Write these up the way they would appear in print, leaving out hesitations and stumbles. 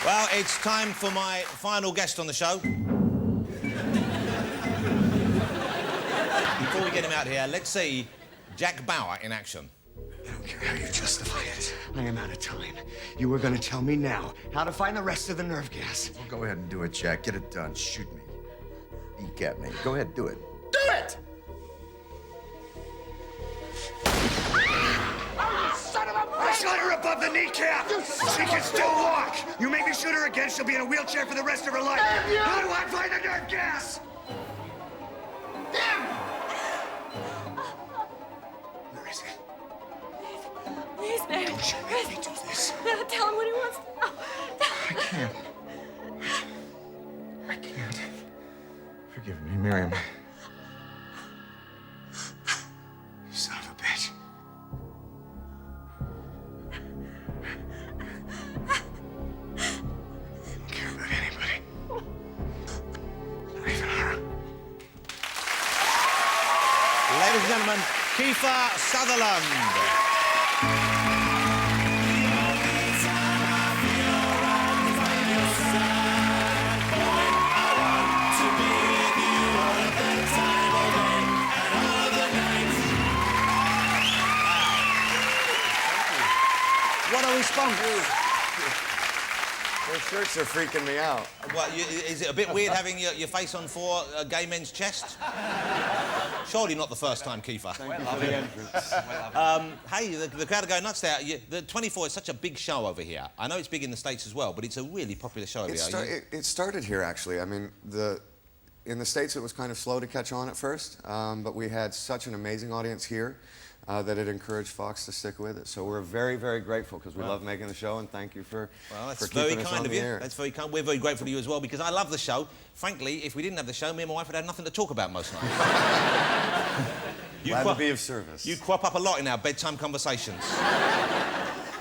Well, it's time for my final guest on the show. Before we get him out here, let's see Jack Bauer in action. I don't care how you justify it. I am out of time. You were gonna tell me now how to find the rest of the nerve gas. Well, go ahead and do it, Jack. Get it done. Shoot me. Eke at me. Go ahead, do it. Do it! Son of a bitch! I shot her above the kneecap! She can still walk! You make me shoot her again, she'll be in a wheelchair for the rest of her life! How do I find the nerve gas? Damn! Where is it? Please, baby. Don't you make me do this. Tell him what he wants. I can't. I can't. Forgive me, Miriam. You son of a bitch. You don't care about anybody. Not even her. Ladies and gentlemen, Kiefer Sutherland. What a response. Those shirts are freaking me out. What, is it a bit weird having your face on four gay men's chests? Surely not the first time, Kiefer. Thank you for the entrance. Hey, the crowd are going nuts there. The 24 is such a big show over here. I know it's big in the States as well, but it's a really popular show over here. It started here, actually. I mean, in the States, it was kind of slow to catch on at first, but we had such an amazing audience here that it encouraged Fox to stick with it. So we're very, very grateful because we love making the show, and thank you for keeping us on the air. That's very kind. We're very grateful to you as well because I love the show. Frankly, if we didn't have the show, me and my wife would have nothing to talk about most nights. Glad to be of service. You crop up a lot in our bedtime conversations.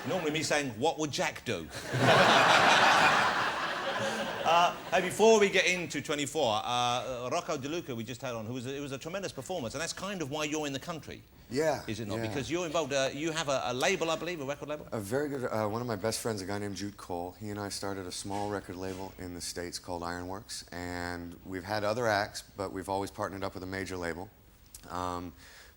Normally me saying, what would Jack do? Hey, before we get into 24, Rocco De Luca we just had on, it was a tremendous performance, and that's kind of why you're in the country. Yeah. Is it not? Yeah. Because you're involved, you have a label, I believe, a record label? A very good, one of my best friends, a guy named Jude Cole, he and I started a small record label in the States called Ironworks, and we've had other acts, but we've always partnered up with a major label.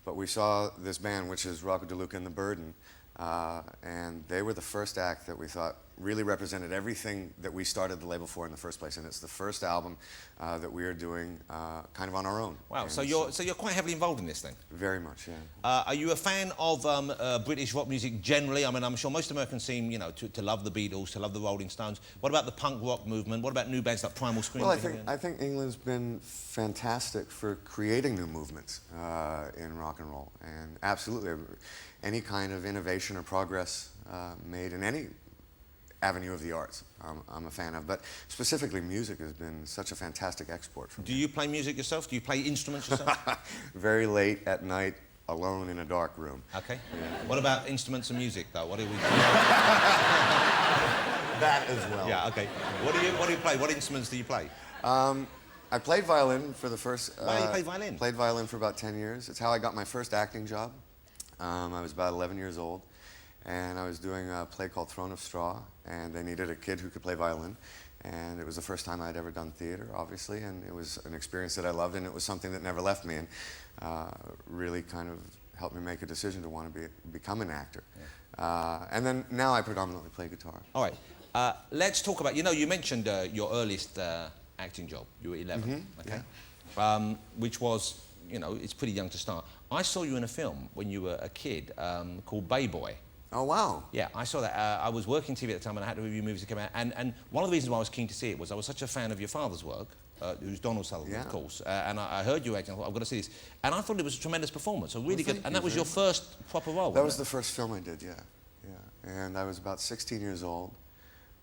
But we saw this band, which is Rocco De Luca and the Burden, and they were the first act that we thought really represented everything that we started the label for in the first place, and it's the first album that we are doing kind of on our own. Wow, and so you're quite heavily involved in this thing? Very much, yeah. Are you a fan of British rock music generally? I mean, I'm sure most Americans seem, you know, to love the Beatles, to love the Rolling Stones. What about the punk rock movement? What about new bands like Primal Scream? Well, I think England's been fantastic for creating new movements in rock and roll, and absolutely any kind of innovation or progress made in any avenue of the arts, I'm a fan of. But specifically, music has been such a fantastic export from Do you play music yourself? Do you play instruments yourself? Very late at night, alone in a dark room. Okay. Yeah. What about instruments and music, though? What do we... That as well. Yeah, okay. What do you play? What instruments do you play? I played violin for the first... Why do you play violin? Played violin for about 10 years. It's how I got my first acting job. I was about 11 years old, and I was doing a play called Throne of Straw, and they needed a kid who could play violin. And it was the first time I'd ever done theater, obviously, and it was an experience that I loved, and it was something that never left me, and really kind of helped me make a decision to want to become an actor. Yeah. And then now I predominantly play guitar. All right. Let's talk about, you know, you mentioned your earliest acting job. You were 11, okay? Yeah. Which was, you know, it's pretty young to start. I saw you in a film when you were a kid called Bay Boy. Oh, wow. Yeah, I saw that. I was working TV at the time and I had to review movies that came out. And one of the reasons why I was keen to see it was I was such a fan of your father's work, who's Donald Sutherland, of course. And I heard you acting, I thought, I've got to see this. And I thought it was a tremendous performance, a really good. And that was your first proper role. That was the first film I did, yeah. Yeah. And I was about 16 years old.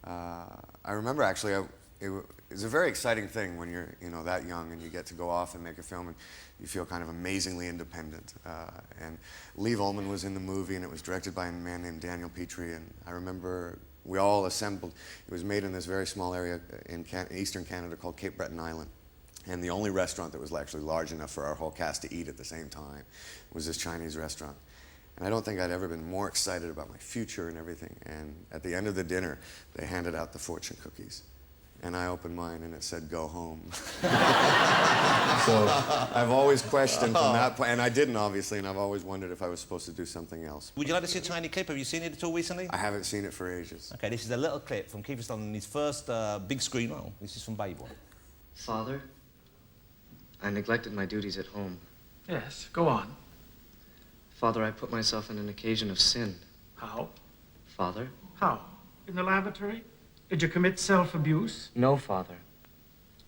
I remember actually, it was a very exciting thing when you're, you know, that young and you get to go off and make a film and you feel kind of amazingly independent. And Lee Ullman was in the movie, and it was directed by a man named Daniel Petrie. And I remember we all assembled. It was made in this very small area in eastern Canada called Cape Breton Island. And the only restaurant that was actually large enough for our whole cast to eat at the same time was this Chinese restaurant. And I don't think I'd ever been more excited about my future and everything. And at the end of the dinner, they handed out the fortune cookies. And I opened mine and it said, "Go home." So I've always questioned from that point, and I didn't obviously, and I've always wondered if I was supposed to do something else. Would you like to see a tiny clip? Have you seen it at all recently? I haven't seen it for ages. Okay, this is a little clip from Kiefer Sutherland in his first big screen role. This is from Baby Boy. Father, I neglected my duties at home. Yes, go on. Father, I put myself in an occasion of sin. How? Father? How? In the lavatory? Did you commit self-abuse? No, Father.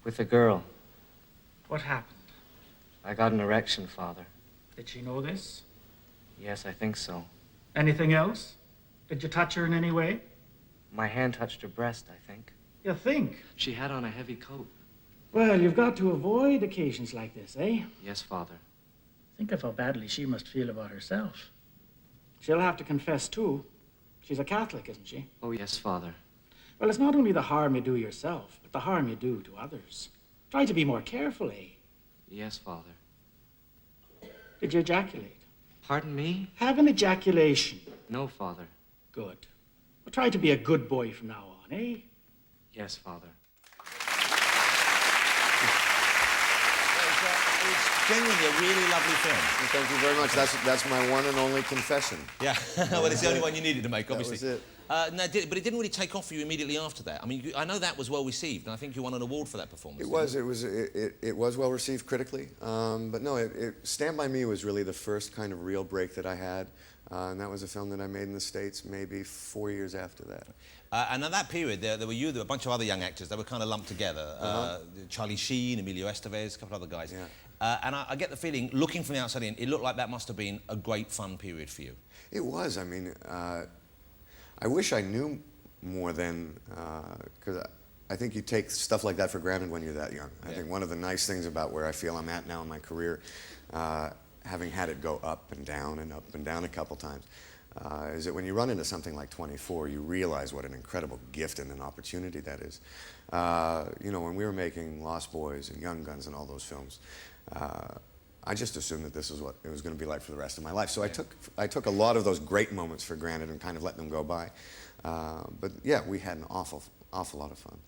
With a girl. What happened? I got an erection, Father. Did she know this? Yes, I think so. Anything else? Did you touch her in any way? My hand touched her breast, I think. You think? She had on a heavy coat. Well, you've got to avoid occasions like this, eh? Yes, Father. Think of how badly she must feel about herself. She'll have to confess, too. She's a Catholic, isn't she? Oh, yes, Father. Well, it's not only the harm you do yourself, but the harm you do to others. Try to be more careful, eh? Yes, Father. Did you ejaculate? Pardon me? Have an ejaculation. No, Father. Good. Well, try to be a good boy from now on, eh? Yes, Father. It's genuinely a really lovely film. Thank you very much. That's my one and only confession. Yeah, well, it's the only one you needed to make, obviously. That was it. No, but it didn't really take off for you immediately after that. I mean, I know that was well received, and I think you won an award for that performance. It was well received critically, but no, Stand By Me was really the first kind of real break that I had, and that was a film that I made in the States maybe 4 years after that. And at that period, there were you, there were a bunch of other young actors that were kind of lumped together. Charlie Sheen, Emilio Estevez, a couple of other guys. Yeah. And I get the feeling, looking from the outside in, it looked like that must have been a great fun period for you. It was. I mean, I wish I knew more then, because I think you take stuff like that for granted when you're that young. I think one of the nice things about where I feel I'm at now in my career, having had it go up and down a couple times, is that when you run into something like 24, you realize what an incredible gift and an opportunity that is. You know, when we were making Lost Boys and Young Guns and all those films, I just assumed that this is what it was going to be like for the rest of my life. So I took a lot of those great moments for granted and kind of let them go by. But yeah, we had an awful lot of fun.